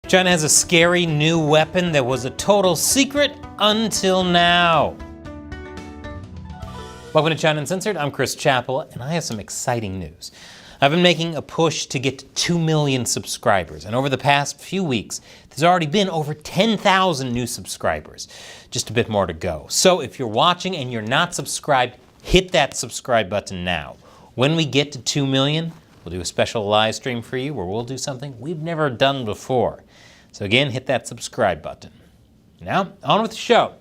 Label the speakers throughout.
Speaker 1: China has a scary new weapon that was a total secret until now. Welcome to China Uncensored. I'm Chris Chappell, and I have some exciting news. I've been making a push to get to 2 million subscribers, and over the past few weeks, there's already been over 10,000 new subscribers. Just a bit more to go. So if you're watching and you're not subscribed, hit that subscribe button now. When we get to 2 million, we'll do a special live stream for you where we'll do something we've never done before. So again, hit that subscribe button. Now, on with the show.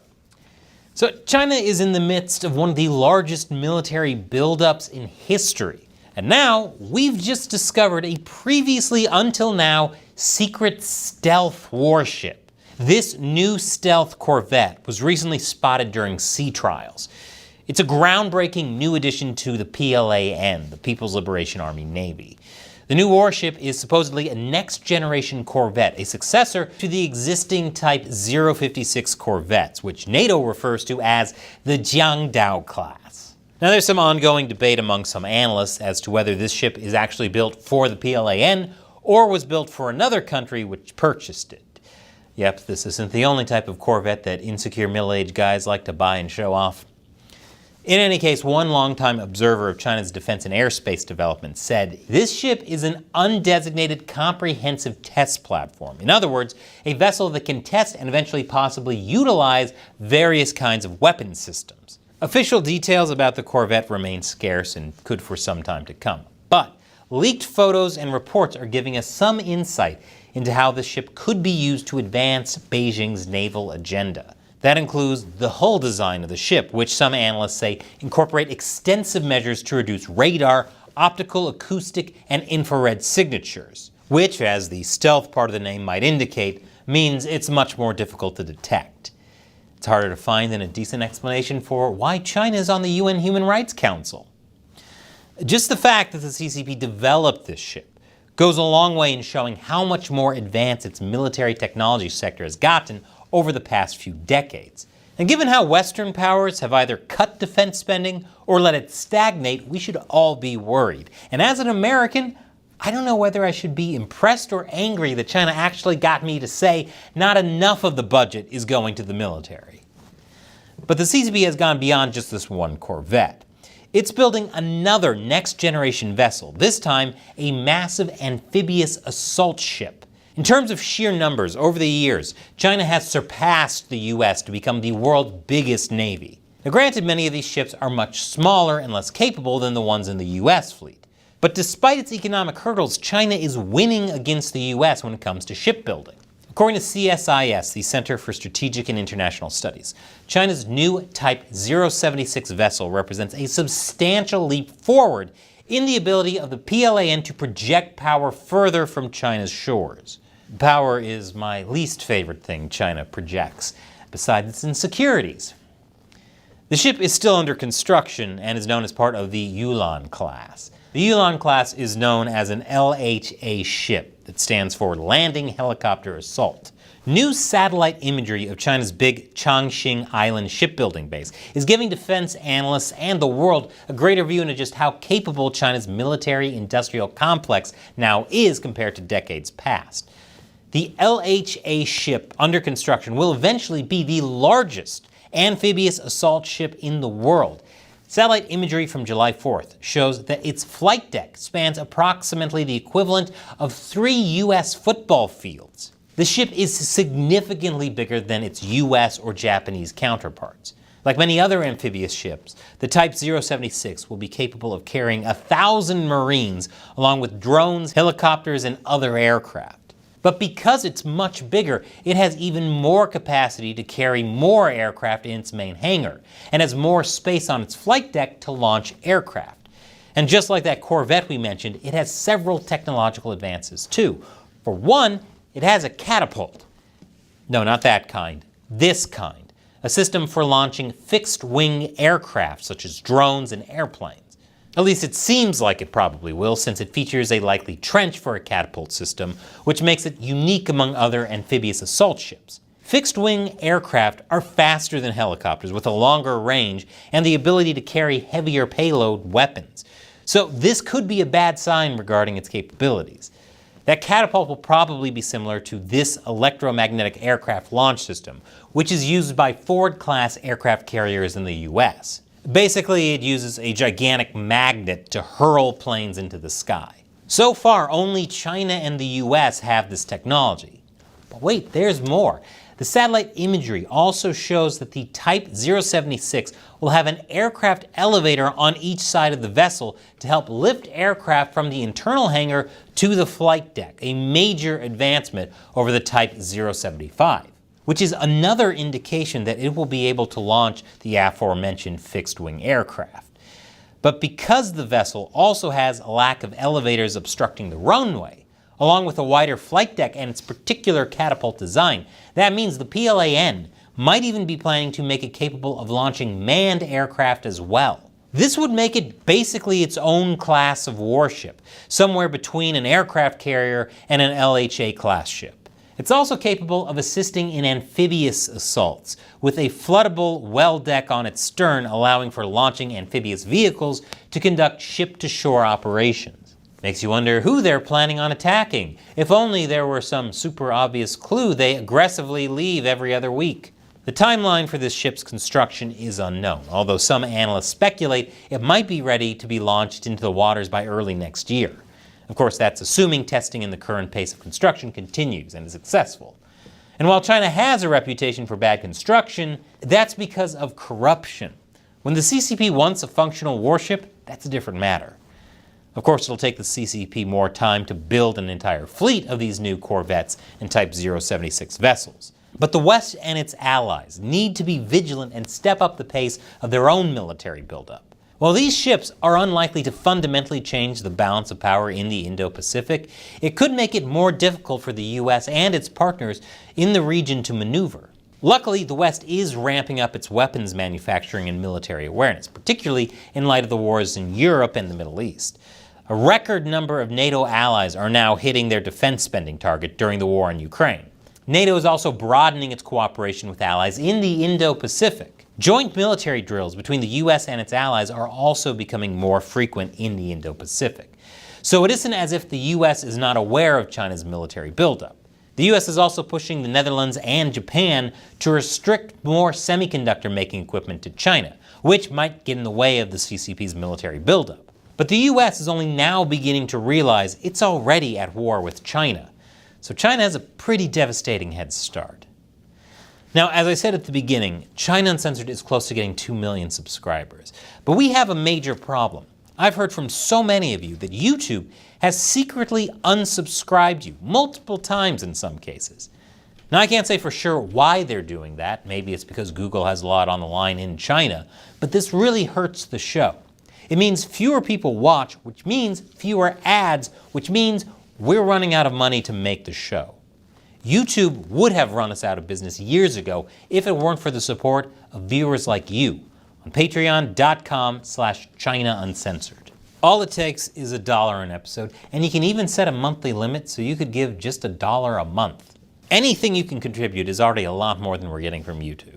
Speaker 1: So China is in the midst of one of the largest military buildups in history. And now, we've just discovered a previously until now secret stealth warship. This new stealth Corvette was recently spotted during sea trials. It's a groundbreaking new addition to the PLAN, the People's Liberation Army Navy. The new warship is supposedly a next-generation Corvette, a successor to the existing Type 056 Corvettes, which NATO refers to as the Jiangdao class. Now, there's some ongoing debate among some analysts as to whether this ship is actually built for the PLAN or was built for another country which purchased it. Yep, this isn't the only type of Corvette that insecure middle-aged guys like to buy and show off. In any case, one longtime observer of China's defense and airspace development said, "This ship is an undesignated comprehensive test platform. In other words, a vessel that can test and eventually possibly utilize various kinds of weapon systems." Official details about the Corvette remain scarce and could for some time to come. But leaked photos and reports are giving us some insight into how the ship could be used to advance Beijing's naval agenda. That includes the hull design of the ship, which some analysts say incorporate extensive measures to reduce radar, optical, acoustic, and infrared signatures, which, as the stealth part of the name might indicate, means it's much more difficult to detect. It's harder to find than a decent explanation for why China is on the UN Human Rights Council. Just the fact that the CCP developed this ship goes a long way in showing how much more advanced its military technology sector has gotten over the past few decades. And given how Western powers have either cut defense spending or let it stagnate, we should all be worried. And as an American, I don't know whether I should be impressed or angry that China actually got me to say not enough of the budget is going to the military. But the CCP has gone beyond just this one Corvette. It's building another next-generation vessel, this time a massive amphibious assault ship. In terms of sheer numbers, over the years, China has surpassed the US to become the world's biggest navy. Now, granted, many of these ships are much smaller and less capable than the ones in the US fleet. But despite its economic hurdles, China is winning against the US when it comes to shipbuilding. According to CSIS, the Center for Strategic and International Studies, China's new Type 076 vessel represents a substantial leap forward in the ability of the PLAN to project power further from China's shores. Power is my least favorite thing China projects, besides its insecurities. The ship is still under construction and is known as part of the Yulan class. The Yulan class is known as an LHA ship that stands for Landing Helicopter Assault. New satellite imagery of China's big Changxing Island shipbuilding base is giving defense analysts and the world a greater view into just how capable China's military-industrial complex now is compared to decades past. The LHA ship under construction will eventually be the largest amphibious assault ship in the world. Satellite imagery from July 4th shows that its flight deck spans approximately the equivalent of 3 US football fields. The ship is significantly bigger than its US or Japanese counterparts. Like many other amphibious ships, the Type 076 will be capable of carrying 1,000 Marines along with drones, helicopters, and other aircraft. But because it's much bigger, it has even more capacity to carry more aircraft in its main hangar, and has more space on its flight deck to launch aircraft. And just like that Corvette we mentioned, it has several technological advances too. For one, it has a catapult. No, not that kind. This kind. A system for launching fixed-wing aircraft such as drones and airplanes. At least it seems like it probably will, since it features a likely trench for a catapult system, which makes it unique among other amphibious assault ships. Fixed-wing aircraft are faster than helicopters with a longer range and the ability to carry heavier payload weapons. So this could be a bad sign regarding its capabilities. That catapult will probably be similar to this electromagnetic aircraft launch system, which is used by Ford-class aircraft carriers in the US. Basically, it uses a gigantic magnet to hurl planes into the sky. So far, only China and the US have this technology. But wait, there's more. The satellite imagery also shows that the Type 076 will have an aircraft elevator on each side of the vessel to help lift aircraft from the internal hangar to the flight deck, a major advancement over the Type 075, which is another indication that it will be able to launch the aforementioned fixed-wing aircraft. But because the vessel also has a lack of elevators obstructing the runway, along with a wider flight deck and its particular catapult design, that means the PLAN might even be planning to make it capable of launching manned aircraft as well. This would make it basically its own class of warship, somewhere between an aircraft carrier and an LHA-class ship. It's also capable of assisting in amphibious assaults, with a floodable well deck on its stern allowing for launching amphibious vehicles to conduct ship-to-shore operations. Makes you wonder who they're planning on attacking. If only there were some super obvious clue they aggressively leave every other week. The timeline for this ship's construction is unknown, although some analysts speculate it might be ready to be launched into the waters by early next year. Of course, that's assuming testing in the current pace of construction continues and is successful. And while China has a reputation for bad construction, that's because of corruption. When the CCP wants a functional warship, that's a different matter. Of course, it'll take the CCP more time to build an entire fleet of these new Corvettes and Type 076 vessels. But the West and its allies need to be vigilant and step up the pace of their own military buildup. While these ships are unlikely to fundamentally change the balance of power in the Indo-Pacific, it could make it more difficult for the US and its partners in the region to maneuver. Luckily, the West is ramping up its weapons manufacturing and military awareness, particularly in light of the wars in Europe and the Middle East. A record number of NATO allies are now hitting their defense spending target during the war in Ukraine. NATO is also broadening its cooperation with allies in the Indo-Pacific. Joint military drills between the US and its allies are also becoming more frequent in the Indo-Pacific. So it isn't as if the US is not aware of China's military buildup. The US is also pushing the Netherlands and Japan to restrict more semiconductor making equipment to China, which might get in the way of the CCP's military buildup. But the US is only now beginning to realize it's already at war with China. So China has a pretty devastating head start. Now, as I said at the beginning, China Uncensored is close to getting 2 million subscribers. But we have a major problem. I've heard from so many of you that YouTube has secretly unsubscribed you, multiple times in some cases. Now, I can't say for sure why they're doing that. Maybe it's because Google has a lot on the line in China. But this really hurts the show. It means fewer people watch, which means fewer ads, which means we're running out of money to make the show. YouTube would have run us out of business years ago if it weren't for the support of viewers like you on patreon.com/ChinaUncensored. All it takes is $1 an episode, and you can even set a monthly limit so you could give just $1 a month. Anything you can contribute is already a lot more than we're getting from YouTube.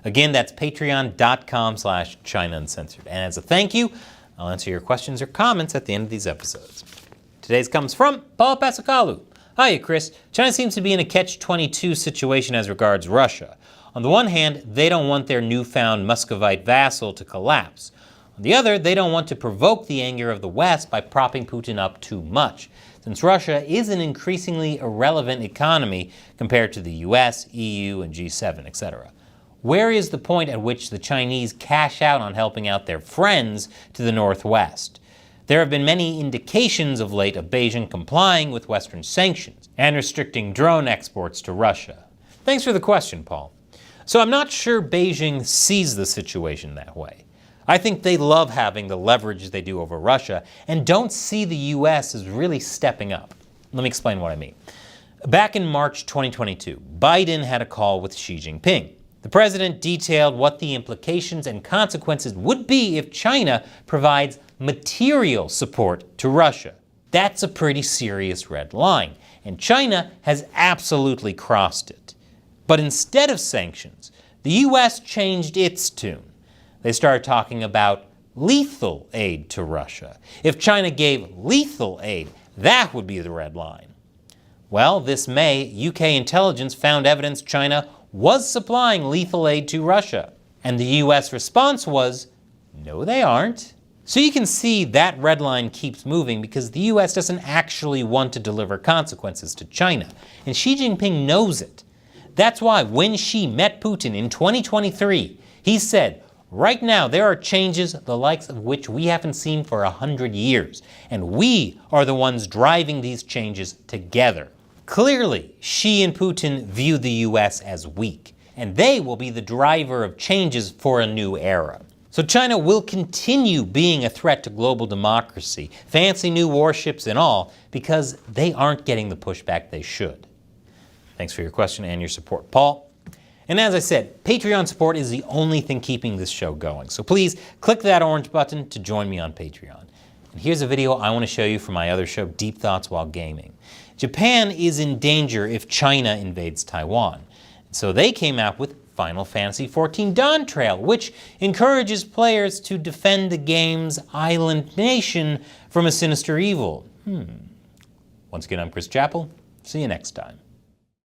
Speaker 1: Again, that's patreon.com/ChinaUncensored. And as a thank you, I'll answer your questions or comments at the end of these episodes. Today's comes from Paul Pasakalu. Hiya, Chris. China seems to be in a catch-22 situation as regards Russia. On the one hand, they don't want their newfound Muscovite vassal to collapse. On the other, they don't want to provoke the anger of the West by propping Putin up too much, since Russia is an increasingly irrelevant economy compared to the US, EU, and G7, etc. Where is the point at which the Chinese cash out on helping out their friends to the northwest? There have been many indications of late of Beijing complying with Western sanctions and restricting drone exports to Russia. Thanks for the question, Paul. So I'm not sure Beijing sees the situation that way. I think they love having the leverage they do over Russia and don't see the US as really stepping up. Let me explain what I mean. Back in March 2022, Biden had a call with Xi Jinping. The president detailed what the implications and consequences would be if China provides material support to Russia. That's a pretty serious red line, and China has absolutely crossed it. But instead of sanctions, the US changed its tune. They started talking about lethal aid to Russia. If China gave lethal aid, that would be the red line. Well, this May, UK intelligence found evidence China was supplying lethal aid to Russia. And the US response was, no, they aren't. So you can see that red line keeps moving because the US doesn't actually want to deliver consequences to China. And Xi Jinping knows it. That's why when Xi met Putin in 2023, he said, right now there are changes the likes of which we haven't seen for 100 years. And we are the ones driving these changes together. Clearly, Xi and Putin view the US as weak, and they will be the driver of changes for a new era. So China will continue being a threat to global democracy, fancy new warships and all, because they aren't getting the pushback they should. Thanks for your question and your support, Paul. And as I said, Patreon support is the only thing keeping this show going. So please click that orange button to join me on Patreon. And here's a video I want to show you from my other show, Deep Thoughts While Gaming. Japan is in danger if China invades Taiwan. So they came out with Final Fantasy XIV Dawn Trail, which encourages players to defend the game's island nation from a sinister evil. Once again, I'm Chris Chappell. See you next time.